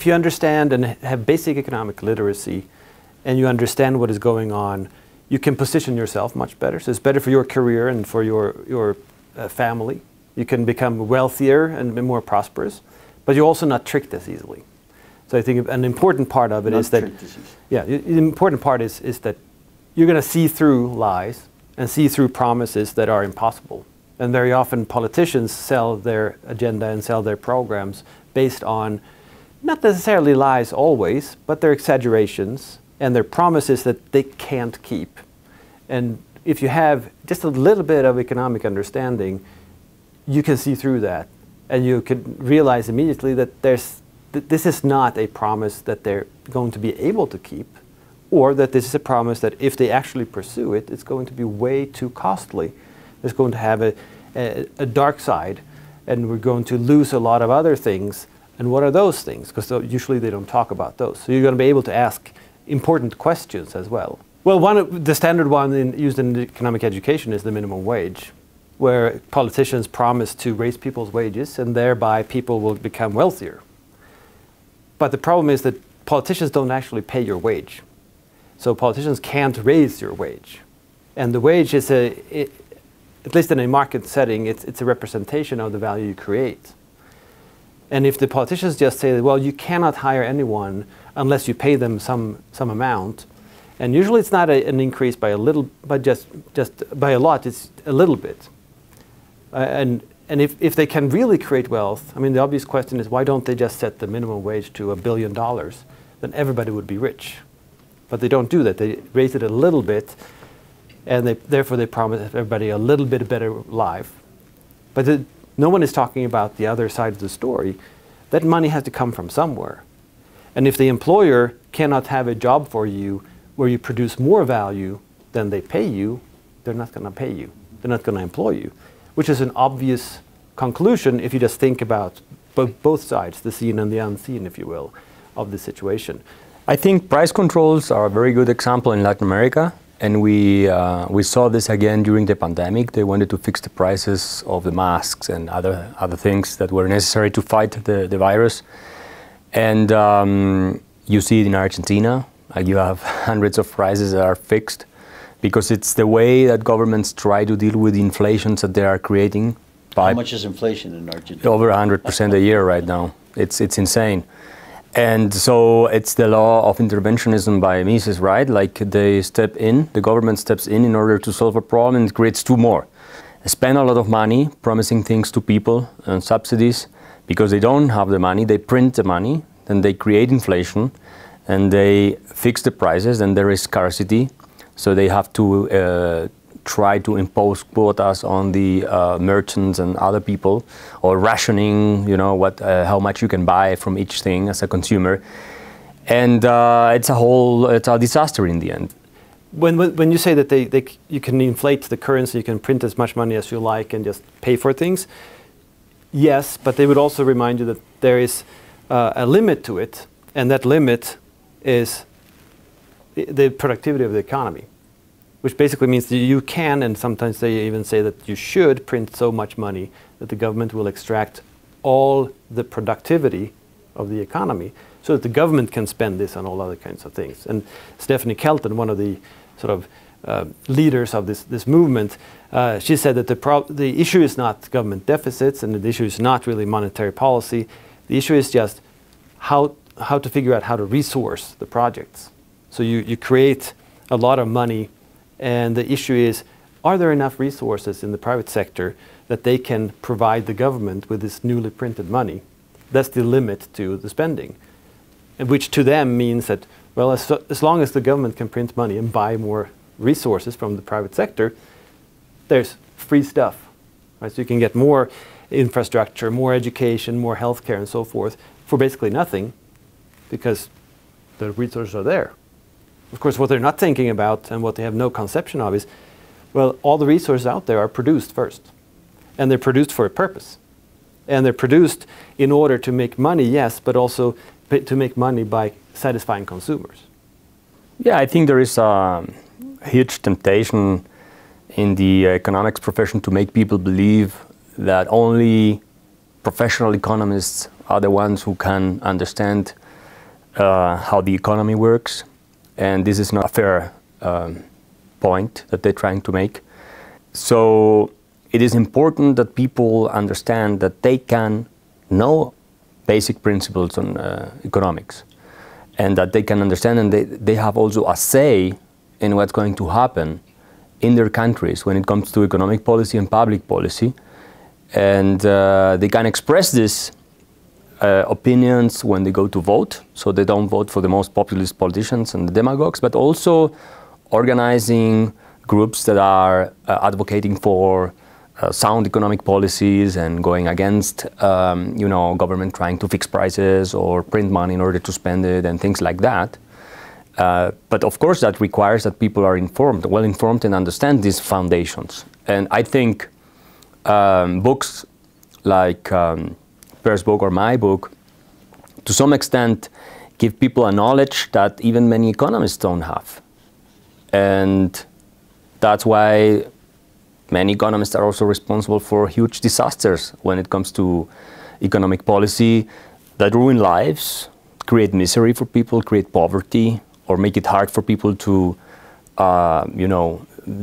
you understand and have basic economic literacy, and you understand what is going on, you can position yourself much better. So it's better for your career and for your family. You can become wealthier and be more prosperous, but you're also not tricked as easily. So I think an important part of it is that, the important part is that you're going to see through lies and see through promises that are impossible. And very often politicians sell their agenda and sell their programs based on not necessarily lies always, but their exaggerations and their promises that they can't keep. And if you have just a little bit of economic understanding, you can see through that. And you can realize immediately that this is not a promise that they're going to be able to keep, or that this is a promise that if they actually pursue it, it's going to be way too costly. It's going to have a dark side, and we're going to lose a lot of other things. And what are those things? Because usually they don't talk about those. So you're going to be able to ask important questions as well. Well, the standard one used in economic education is the minimum wage, where politicians promise to raise people's wages and thereby people will become wealthier. But the problem is that politicians don't actually pay your wage. So politicians can't raise your wage. And the wage is, at least in a market setting, it's a representation of the value you create. And if the politicians just say, well, you cannot hire anyone unless you pay them some amount, and usually it's not an increase by a little, but just by a lot, it's a little bit. And if they can really create wealth, I mean, the obvious question is, why don't they just set the minimum wage to $1 billion? Then everybody would be rich. But they don't do that. They raise it a little bit, and therefore they promise everybody a little bit better life. But no one is talking about the other side of the story. That money has to come from somewhere. And if the employer cannot have a job for you where you produce more value than they pay you, they're not going to pay you. They're not going to employ you, which is an obvious conclusion if you just think about both sides, the seen and the unseen, if you will, of the situation. I think price controls are a very good example in Latin America. And we saw this again during the pandemic. They wanted to fix the prices of the masks and other things that were necessary to fight the virus. And you see it in Argentina. You have hundreds of prices that are fixed because it's the way that governments try to deal with the inflations that they are creating. How much is inflation in Argentina? Over 100% a year right now. It's insane. And so it's the law of interventionism by Mises, right? Like they step in, the government steps in order to solve a problem and creates two more. They spend a lot of money promising things to people and subsidies because they don't have the money. They print the money, then they create inflation and they fix the prices, and there is scarcity. So they have to try to impose quotas on the merchants and other people, or rationing, you know, how much you can buy from each thing as a consumer. And it's a disaster in the end. When you say that you can inflate the currency, you can print as much money as you like and just pay for things, yes, but they would also remind you that there is a limit to it, and that limit is the productivity of the economy, which basically means that you can, and sometimes they even say that you should print so much money that the government will extract all the productivity of the economy so that the government can spend this on all other kinds of things. And Stephanie Kelton, one of the sort of leaders of this movement, she said that the issue is not government deficits, and the issue is not really monetary policy. The issue is just how to figure out how to resource the projects. So you create a lot of money, and the issue is, are there enough resources in the private sector that they can provide the government with this newly printed money? That's the limit to the spending, and which to them means that, well, as long as the government can print money and buy more resources from the private sector, there's free stuff, right? So you can get more infrastructure, more education, more healthcare, and so forth for basically nothing, because the resources are there. Of course, what they're not thinking about and what they have no conception of is, well, all the resources out there are produced first. And they're produced for a purpose. And they're produced in order to make money, yes, but also to make money by satisfying consumers. Yeah, I think there is a huge temptation in the economics profession to make people believe that only professional economists are the ones who can understand how the economy works, and this is not a fair point that they're trying to make. So it is important that people understand that they can know basic principles on economics, and that they can understand, and they have also a say in what's going to happen in their countries when it comes to economic policy and public policy. And they can express these opinions when they go to vote, so they don't vote for the most populist politicians and the demagogues, but also organizing groups that are advocating for sound economic policies and going against government trying to fix prices or print money in order to spend it and things like that. But of course that requires that people are informed, well informed, and understand these foundations. And I think books like Per's book or my book, to some extent, give people a knowledge that even many economists don't have. And that's why many economists are also responsible for huge disasters when it comes to economic policy that ruin lives, create misery for people, create poverty, or make it hard for people to,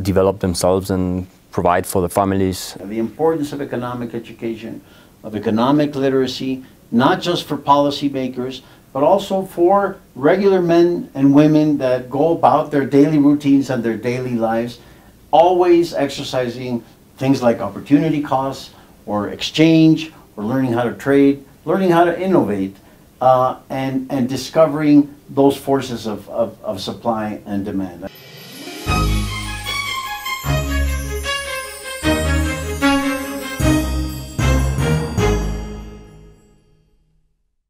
develop themselves and provide for the families. The importance of economic education, of economic literacy, not just for policymakers, but also for regular men and women that go about their daily routines and their daily lives, always exercising things like opportunity costs or exchange or learning how to trade, learning how to innovate, and discovering those forces of supply and demand.